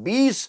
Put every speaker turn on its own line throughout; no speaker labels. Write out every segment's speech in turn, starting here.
20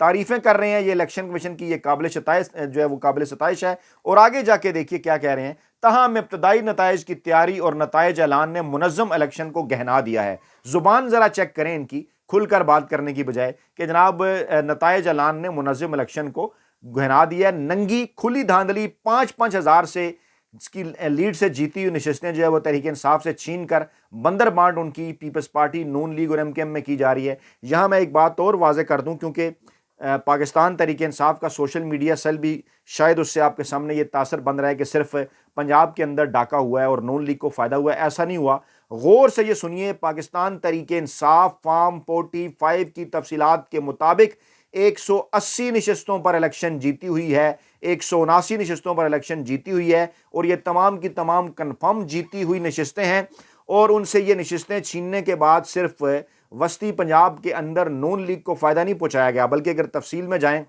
تعریفیں کر رہے ہیں یہ الیکشن کمیشن کی، یہ قابل ستائش جو ہے وہ قابل ستائش ہے، اور آگے جا کے دیکھیے کیا کہہ رہے ہیں، تاہم ابتدائی نتائج کی تیاری اور نتائج اعلان نے منظم الیکشن کو گہنا دیا ہے۔ زبان ذرا چیک کریں ان کی، کھل کر بات کرنے کی بجائے، کہ جناب نتائج اعلان نے منظم الیکشن کو گہنا دیا ہے۔ ننگی کھلی دھاندلی 5,000 سے اس کی لیڈ سے جیتی ہوئی نشستیں جو ہے وہ تحریک انصاف سے چھین کر بندر بانٹ ان کی پیپلز پارٹی، نون لیگ اور MKM میں کی جا رہی ہے۔ یہاں میں ایک بات اور واضح کر دوں، کیونکہ پاکستان تحریک انصاف کا سوشل میڈیا سیل بھی شاید اس سے آپ کے سامنے یہ تاثر بن رہا ہے کہ صرف پنجاب کے اندر ڈاکہ ہوا ہے اور نون لیگ کو فائدہ ہوا ہے، ایسا نہیں ہوا۔ غور سے یہ سنیے، پاکستان تحریک انصاف فارم 45 کی تفصیلات کے مطابق 180 نشستوں پر الیکشن جیتی ہوئی ہے، 179 نشستوں پر الیکشن جیتی ہوئی ہے، اور یہ تمام کی تمام کنفرم جیتی ہوئی نشستیں ہیں، اور ان سے یہ نشستیں چھیننے کے بعد صرف وسطی پنجاب کے اندر نون لیگ کو فائدہ نہیں پہنچایا گیا، بلکہ اگر تفصیل میں جائیں،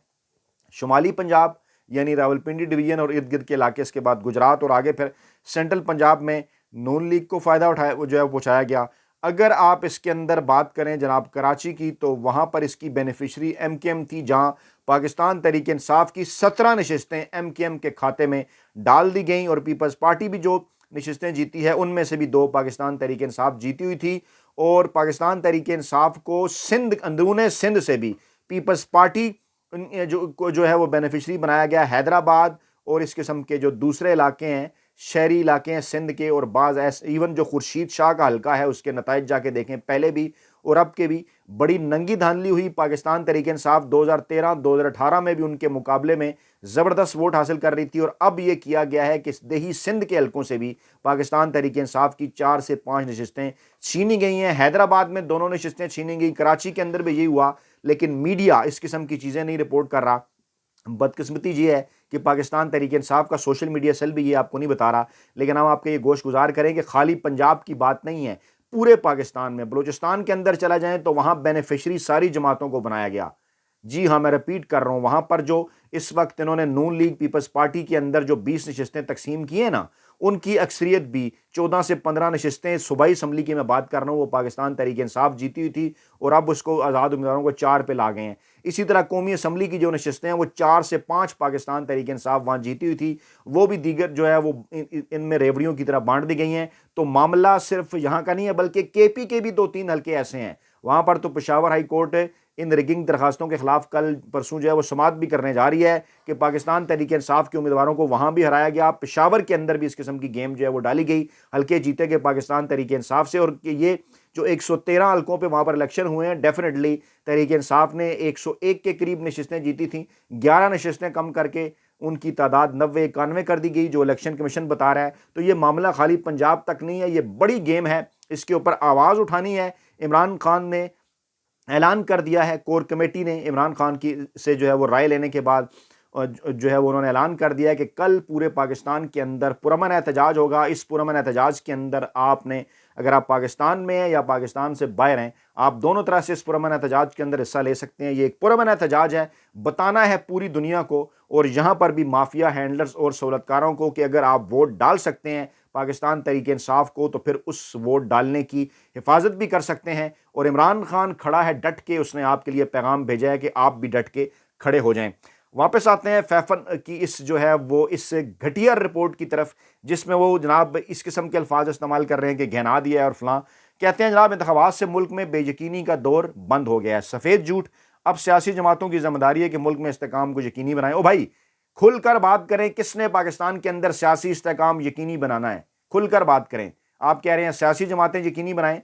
شمالی پنجاب یعنی راولپنڈی ڈویژن اور ارد گرد کے علاقے، اس کے بعد گجرات اور آگے پھر سینٹرل پنجاب میں نون لیگ کو فائدہ اٹھایا جو ہے پہنچایا گیا۔ اگر آپ اس کے اندر بات کریں جناب کراچی کی، تو وہاں پر اس کی بینیفیشری MKM تھی، جہاں پاکستان تحریک انصاف کی 17 نشستیں MKM کے کھاتے میں ڈال دی گئیں، اور پیپلز پارٹی بھی جو نشستیں جیتی ہے ان میں سے بھی 2 پاکستان تحریک انصاف جیتی ہوئی تھی، اور پاکستان تحریک انصاف کو سندھ، اندرون سندھ سے بھی پیپلز پارٹی جو ہے وہ بینیفیشری بنایا گیا۔ حیدرآباد اور اس قسم کے جو دوسرے علاقے ہیں، شہری علاقے ہیں سندھ کے، اور بعض ایون جو خورشید شاہ کا حلقہ ہے اس کے نتائج جا کے دیکھیں، پہلے بھی اور اب کے بھی بڑی ننگی دھاندلی ہوئی۔ پاکستان تحریک انصاف 2013 2018 میں بھی ان کے مقابلے میں زبردست ووٹ حاصل کر رہی تھی، اور اب یہ کیا گیا ہے کہ دیہی سندھ کے حلقوں سے بھی پاکستان تحریک انصاف کی 4 سے 5 نشستیں چھینی گئی ہیں۔ حیدرآباد میں دونوں نشستیں چھینی گئی، کراچی کے اندر بھی یہی ہوا، لیکن میڈیا اس قسم کی چیزیں نہیں رپورٹ کر رہا۔ بدقسمتی یہ ہے کہ پاکستان تحریک انصاف کا سوشل میڈیا سیل بھی یہ آپ کو نہیں بتا رہا، لیکن ہم آپ کے یہ گوش گزار کریں کہ خالی پنجاب کی بات نہیں ہے، پورے پاکستان میں بلوچستان کے اندر چلا جائیں تو وہاں بینیفیشری ساری جماعتوں کو بنایا گیا۔ جی ہاں، میں رپیٹ کر رہا ہوں، وہاں پر جو اس وقت انہوں نے نون لیگ پیپلز پارٹی کے اندر جو 20 نشستیں تقسیم کی ہیں نا، ان کی اکثریت بھی 14 سے 15 نشستیں صوبائی اسمبلی کی میں بات کر رہا ہوں وہ پاکستان تحریک انصاف جیتی ہوئی تھی، اور اب اس کو آزاد امیدواروں کو 4 پہ لا گئے ہیں۔ اسی طرح قومی اسمبلی کی جو نشستیں ہیں وہ 4 سے 5 پاکستان تحریک انصاف وہاں جیتی ہوئی تھی، وہ بھی دیگر جو ہے وہ ان میں ریوڑیوں کی طرح بانٹ دی گئی ہیں۔ تو معاملہ صرف یہاں کا نہیں ہے، بلکہ KP کے بھی 2-3 حلقے ایسے ہیں، وہاں پر تو پشاور ہائی کورٹ ان ریگنگ درخواستوں کے خلاف کل پرسوں جو ہے وہ سماعت بھی کرنے جا رہی ہے کہ پاکستان تحریک انصاف کے امیدواروں کو وہاں بھی ہرایا گیا، پشاور کے اندر بھی اس قسم کی گیم جو ہے وہ ڈالی گئی، حلقے جیتے گئے پاکستان تحریک انصاف سے، اور یہ جو 113 حلقوں پہ وہاں پر الیکشن ہوئے ہیں، ڈیفینیٹلی تحریک انصاف نے 101 کے قریب نشستیں جیتی تھیں، 11 نشستیں کم کر کے ان کی تعداد 90-91 کر دی گئی جو الیکشن کمیشن بتا رہا ہے۔ تو یہ معاملہ خالی پنجاب تک نہیں ہے، یہ بڑی گیم ہے، اس کے اوپر آواز اٹھانی ہے۔ عمران خان نے اعلان کر دیا ہے، کور کمیٹی نے عمران خان کی سے جو ہے وہ رائے لینے کے بعد جو ہے وہ انہوں نے اعلان کر دیا ہے کہ کل پورے پاکستان کے اندر پرامن احتجاج ہوگا۔ اس پرامن احتجاج کے اندر آپ نے، اگر آپ پاکستان میں ہیں یا پاکستان سے باہر ہیں، آپ دونوں طرح سے اس پرامن احتجاج کے اندر حصہ لے سکتے ہیں۔ یہ ایک پرامن احتجاج ہے، بتانا ہے پوری دنیا کو اور یہاں پر بھی مافیا ہینڈلرز اور سہولتکاروں کو کہ اگر آپ ووٹ ڈال سکتے ہیں پاکستان تحریک انصاف کو تو پھر اس ووٹ ڈالنے کی حفاظت بھی کر سکتے ہیں۔ اور عمران خان کھڑا ہے ڈٹ کے، اس نے آپ کے لیے پیغام بھیجا ہے کہ آپ بھی ڈٹ کے کھڑے ہو جائیں۔ واپس آتے ہیں فیفن کی اس جو ہے وہ اس گھٹیا رپورٹ کی طرف، جس میں وہ جناب اس قسم کے الفاظ استعمال کر رہے ہیں کہ گھنا دیا ہے اور فلاں۔ کہتے ہیں جناب انتخابات سے ملک میں بے یقینی کا دور بند ہو گیا ہے، سفید جھوٹ، اب سیاسی جماعتوں کی ذمہ داری ہے کہ ملک میں استحکام کو یقینی بنائیں۔ او بھائی کھل کر بات کریں، کس نے پاکستان کے اندر سیاسی استحکام یقینی بنانا ہے؟ کھل کر بات کریں۔ آپ کہہ رہے ہیں سیاسی جماعتیں یقینی بنائیں،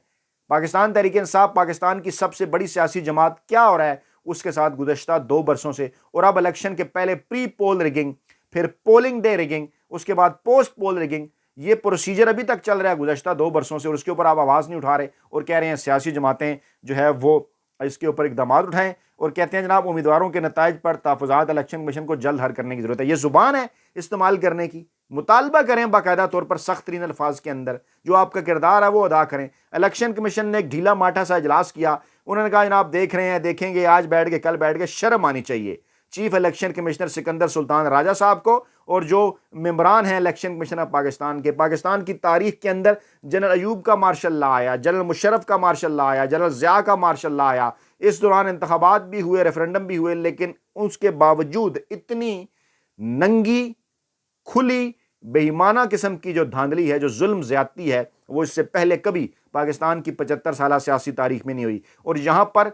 پاکستان تحریک انصاف پاکستان کی سب سے بڑی سیاسی جماعت کیا ہو رہا ہے اس کے ساتھ گزشتہ 2 برسوں سے، اور اب الیکشن کے پہلے پری پول ریگنگ، پھر پولنگ ڈے ریگنگ، اس کے بعد پوسٹ پول ریگنگ، یہ پروسیجر ابھی تک چل رہا ہے گزشتہ 2 برسوں سے، اور اس کے اوپر آپ آواز نہیں اٹھا رہے اور کہہ رہے ہیں سیاسی جماعتیں جو ہے وہ اس کے اوپر اقدامات اٹھائیں، اور کہتے ہیں جناب امیدواروں کے نتائج پر تحفظات الیکشن کمیشن کو جلد حل کرنے کی ضرورت ہے۔ یہ زبان ہے استعمال کرنے کی، مطالبہ کریں باقاعدہ طور پر سخت ترین الفاظ کے اندر، جو آپ کا کردار ہے وہ ادا کریں۔ الیکشن کمیشن نے ایک ڈھیلا ماٹھا سا اجلاس کیا، انہوں نے کہا جناب دیکھ رہے ہیں، دیکھیں گے، آج بیٹھ کے کل بیٹھ کے، شرم آنی چاہیے چیف الیکشن کمشنر سکندر سلطان راجہ صاحب کو اور جو ممبران ہیں الیکشن کمیشن آف پاکستان کے۔ پاکستان کی تاریخ کے اندر جنرل ایوب کا مارشل لا آیا، جنرل مشرف کا مارشل لا آیا، جنرل ضیاء کا مارشل لا آیا، اس دوران انتخابات بھی ہوئے، ریفرنڈم بھی ہوئے، لیکن اس کے باوجود اتنی ننگی کھلی بے ایمانہ قسم کی جو دھاندلی ہے، جو ظلم زیادتی ہے، وہ اس سے پہلے کبھی پاکستان کی 75 سالہ سیاسی تاریخ میں نہیں ہوئی۔ اور یہاں پر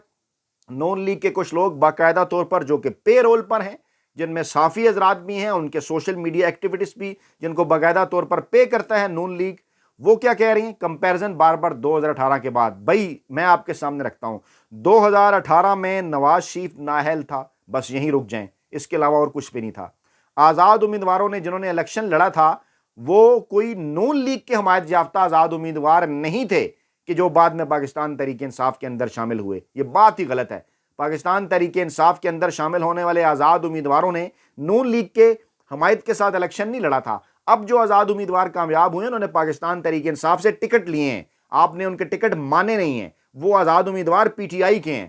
نون لیگ کے کچھ لوگ باقاعدہ طور پر جو کہ پے رول پر ہیں، جن میں صحافی حضرات بھی ہیں، ان کے سوشل میڈیا ایکٹیویٹیز بھی جن کو باقاعدہ طور پر پے کرتا ہے نون لیگ، وہ کیا کہہ رہی ہیں کمپیرزن بار بار 2018 کے بعد۔ بھائی میں آپ کے سامنے رکھتا ہوں، 2018 میں نواز شریف نااہل تھا، بس یہیں رک جائیں، اس کے علاوہ اور کچھ بھی نہیں تھا۔ آزاد امیدواروں نے جنہوں نے الیکشن لڑا تھا وہ کوئی نون لیگ کے حمایت یافتہ آزاد امیدوار نہیں تھے کہ جو بعد میں پاکستان تحریک انصاف کے اندر شامل ہوئے۔ یہ بات ہی غلط ہے۔ پاکستان تحریک انصاف کے اندر شامل ہونے والے آزاد امیدواروں نے نون لیگ کے حمایت کے ساتھ الیکشن نہیں لڑا تھا۔ اب جو آزاد امیدوار کامیاب ہوئے انہوں نے پاکستان تحریک انصاف سے ٹکٹ لیے ہیں، آپ نے ان کے ٹکٹ مانے نہیں ہیں، وہ آزاد امیدوار پی ٹی آئی کے ہیں،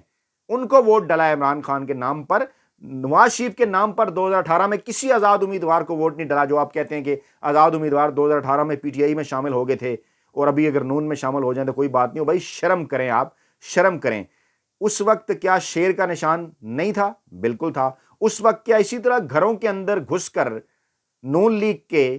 ان کو ووٹ ڈلا ہے عمران خان کے نام پر۔ نواز شریف کے نام پر 2018 میں کسی آزاد امیدوار کو ووٹ نہیں ڈلا۔ جو آپ کہتے ہیں کہ آزاد امیدوار 2018 میں پی ٹی آئی میں شامل ہو گئے تھے اور ابھی اگر نون میں شامل ہو جائیں تو کوئی بات نہیں ہو۔ بھائی شرم کریں، آپ شرم کریں۔ اس وقت کیا شیر کا نشان نہیں تھا؟ بالکل تھا۔ اس وقت کیا اسی طرح گھروں کے اندر گھس کر نون لیگ کے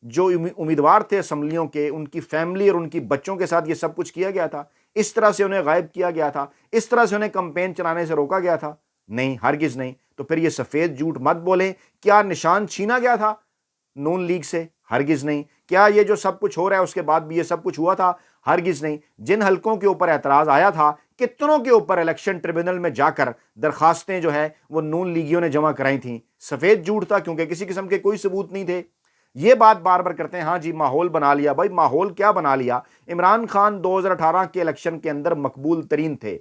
جو امیدوار تھے اسمبلیوں کے، ان کی فیملی اور ان کی بچوں کے ساتھ یہ سب کچھ کیا گیا تھا؟ اس طرح سے انہیں غائب کیا گیا تھا؟ اس طرح سے انہیں کمپین چلانے سے روکا گیا تھا؟ نہیں، ہرگز نہیں۔ تو پھر یہ سفید جھوٹ مت بولیں۔ کیا نشان چھینا گیا تھا نون لیگ سے؟ ہرگز نہیں۔ کیا یہ جو سب کچھ ہو رہا ہے اس کے بعد بھی یہ سب کچھ ہوا تھا؟ ہرگز نہیں۔ جن حلقوں کے اوپر اعتراض آیا تھا، کتنوں کے اوپر الیکشن ٹریبونل میں جا کر درخواستیں جو ہے وہ نون لیگیوں نے جمع کرائی تھیں، سفید جھوٹ تھا کیونکہ کسی قسم کے کوئی ثبوت نہیں تھے۔ یہ بات بار بار کرتے ہیں ہاں جی ماحول بنا لیا۔ بھائی ماحول کیا بنا لیا؟ عمران خان 2018 کے الیکشن کے اندر مقبول ترین تھے،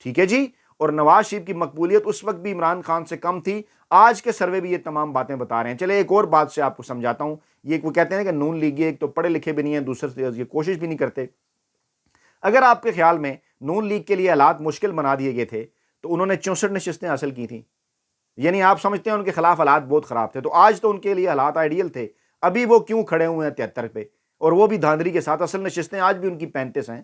ٹھیک ہے جی، اور نواز شریف کی مقبولیت اس وقت بھی عمران خان سے کم تھی۔ آج کے سروے بھی یہ تمام باتیں بتا رہے ہیں۔ چلے ایک اور بات سے آپ کو سمجھاتا ہوں۔ یہ وہ کہتے ہیں کہ نون لیگی ایک تو پڑھے لکھے بھی نہیں ہیں، دوسرے یہ کوشش بھی نہیں کرتے۔ اگر آپ کے خیال میں نون لیگ کے لیے حالات مشکل بنا دیے گئے تھے تو انہوں نے 64 نشستیں حاصل کی تھیں، یعنی آپ سمجھتے ہیں ان کے خلاف حالات بہت خراب تھے، تو آج تو ان کے لیے حالات آئیڈیل تھے، ابھی وہ کیوں کھڑے ہوئے ہیں 73 پہ، اور وہ بھی دھاندلی کے ساتھ؟ اصل نشستیں آج بھی ان کی 35 ہیں۔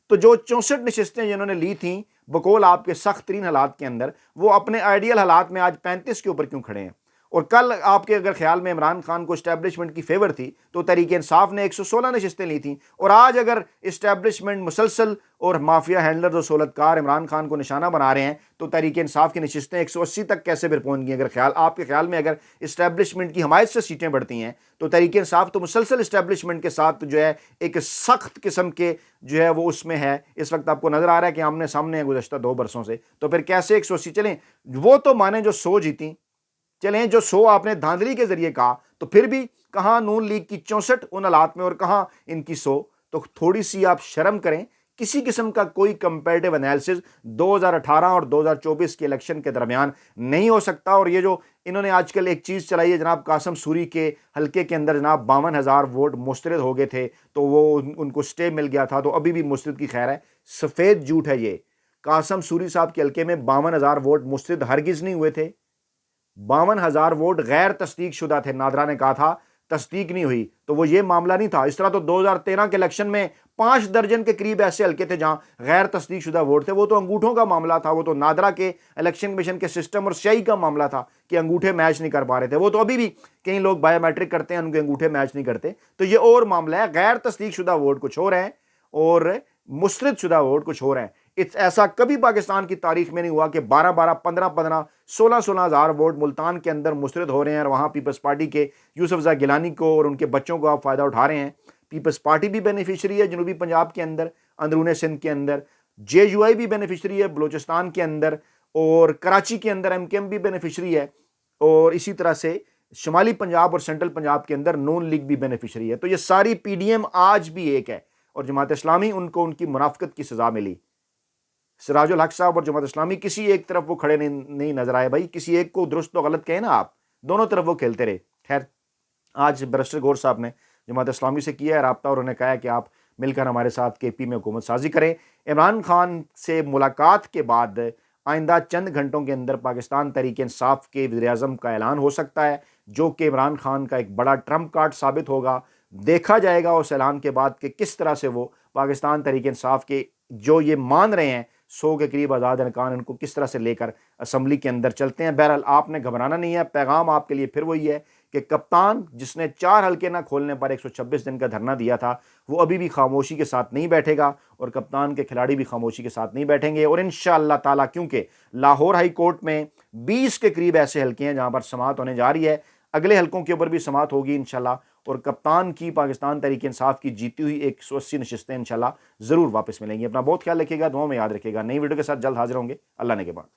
تو جو 64 نشستیں جنہوں نے لی تھیں بقول آپ کے سخت ترین حالات کے اندر، وہ اپنے آئیڈیل حالات میں آج 35 کے اوپر کیوں کھڑے ہیں؟ اور کل آپ کے اگر خیال میں عمران خان کو اسٹیبلشمنٹ کی فیور تھی تو تحریک انصاف نے 116 نشستیں لی تھیں، اور آج اگر اسٹیبلشمنٹ مسلسل اور مافیا ہینڈلرز اور سہولتکار عمران خان کو نشانہ بنا رہے ہیں تو تحریک انصاف کی نشستیں 180 تک کیسے پھر پہنچ گئی؟ اگر آپ کے خیال میں اگر اسٹیبلشمنٹ کی حمایت سے سیٹیں بڑھتی ہیں تو تحریک انصاف تو مسلسل اسٹیبلشمنٹ کے ساتھ جو ہے ایک سخت قسم کے جو ہے وہ اس میں ہے، اس وقت آپ کو نظر آ رہا ہے کہ آمنے سامنے ہے گزشتہ 2 برسوں سے، تو پھر کیسے 180؟ چلیں وہ تو مانے جو 100 جیتی، چلیں جو 100 آپ نے دھاندلی کے ذریعے کہا، تو پھر بھی کہاں نون لیگ کی 64 ان حالات میں اور کہاں ان کی 100؟ تو تھوڑی سی آپ شرم کریں۔ کسی قسم کا کوئی کمپیریٹیو انالیسز 2018 اور 2024 کے الیکشن کے درمیان نہیں ہو سکتا۔ اور یہ جو انہوں نے آج کل ایک چیز چلائی ہے، جناب قاسم سوری کے حلقے کے اندر جناب 52,000 ووٹ مسترد ہو گئے تھے تو وہ ان کو سٹے مل گیا تھا، تو ابھی بھی مسترد کی خیر ہے، سفید جھوٹ ہے یہ۔ قاسم سوری صاحب کے حلقے میں 52,000 ووٹ مسترد ہرگز نہیں ہوئے تھے، 52,000 ووٹ غیر تصدیق شدہ تھے۔ نادرا نے کہا تھا تصدیق نہیں ہوئی، تو وہ یہ معاملہ نہیں تھا۔ اس طرح تو 2013 کے الیکشن میں 5 درجن کے قریب ایسے حلقے تھے جہاں غیر تصدیق شدہ ووٹ تھے، وہ تو انگوٹھوں کا معاملہ تھا، وہ تو نادرا کے الیکشن کمیشن کے سسٹم اور سیائی کا معاملہ تھا کہ انگوٹھے میچ نہیں کر پا رہے تھے۔ وہ تو ابھی بھی کئی لوگ بایو میٹرک کرتے ہیں، ان کے انگوٹھے میچ نہیں کرتے، تو یہ اور معاملہ ہے۔ غیر تصدیق شدہ ووٹ کچھ ہو رہے ہیں اور مسترد شدہ ووٹ کچھ ہو رہے ہیں۔ ایسا کبھی پاکستان کی تاریخ میں نہیں ہوا کہ 12 15 16 ہزار ووٹ ملتان کے اندر مسترد ہو رہے ہیں اور وہاں پیپلز پارٹی کے یوسف زئی گیلانی کو اور ان کے بچوں کو آپ فائدہ اٹھا رہے ہیں۔ پیپلز پارٹی بھی بینیفیشری ہے جنوبی پنجاب کے اندر، اندرون سندھ کے اندر، جے یو آئی بھی بینیفیشری ہے بلوچستان کے اندر، اور کراچی کے اندر ایم کے ایم بھی بینیفیشری ہے، اور اسی طرح سے شمالی پنجاب اور سینٹرل پنجاب کے اندر نون لیگ بھی بینیفیشری ہے۔ تو یہ ساری پی ڈی ایم آج بھی ایک ہے، اور جماعت اسلامی ان کو ان کی منافقت کی سزا ملی۔ سراج الحق صاحب اور جماعت اسلامی کسی ایک طرف وہ کھڑے نہیں نظر آئے۔ بھائی کسی ایک کو درست و غلط کہیں نا آپ، دونوں طرف وہ کھیلتے رہے۔ خیر آج بیرسٹر گور صاحب نے جماعت اسلامی سے کیا ہے رابطہ اور انہوں نے کہا ہے کہ آپ مل کر ہمارے ساتھ کے پی میں حکومت سازی کریں۔ عمران خان سے ملاقات کے بعد آئندہ چند گھنٹوں کے اندر پاکستان تحریک انصاف کے وزیر اعظم کا اعلان ہو سکتا ہے، جو کہ عمران خان کا ایک بڑا ٹرمپ کارڈ ثابت ہوگا۔ دیکھا جائے گا اس اعلان کے بعد کہ کس طرح سے وہ پاکستان تحریک انصاف کے جو یہ مان رہے ہیں 100 کے قریب آزاد ارکان ان کو کس طرح سے لے کر اسمبلی کے اندر چلتے ہیں۔ بہرحال آپ نے گھبرانا نہیں ہے، پیغام آپ کے لیے پھر وہی ہے کہ کپتان جس نے 4 حلقے نہ کھولنے پر 126 دن کا دھرنا دیا تھا وہ ابھی بھی خاموشی کے ساتھ نہیں بیٹھے گا، اور کپتان کے کھلاڑی بھی خاموشی کے ساتھ نہیں بیٹھیں گے، اور انشاءاللہ تعالیٰ کیونکہ لاہور ہائی کورٹ میں 20 کے قریب ایسے حلقے ہیں جہاں پر سماعت ہونے جا رہی ہے، اگلے حلقوں کے اوپر بھی سماعت ہوگی انشاءاللہ، اور کپتان کی پاکستان تحریک انصاف کی جیتی ہوئی 180 نشستیں انشاءاللہ ضرور واپس ملیں گی۔ اپنا بہت خیال رکھیے گا، دعاؤں میں یاد رکھیے گا۔ نئی ویڈیو کے ساتھ جلد حاضر ہوں گے، اللہ نے کے بعد۔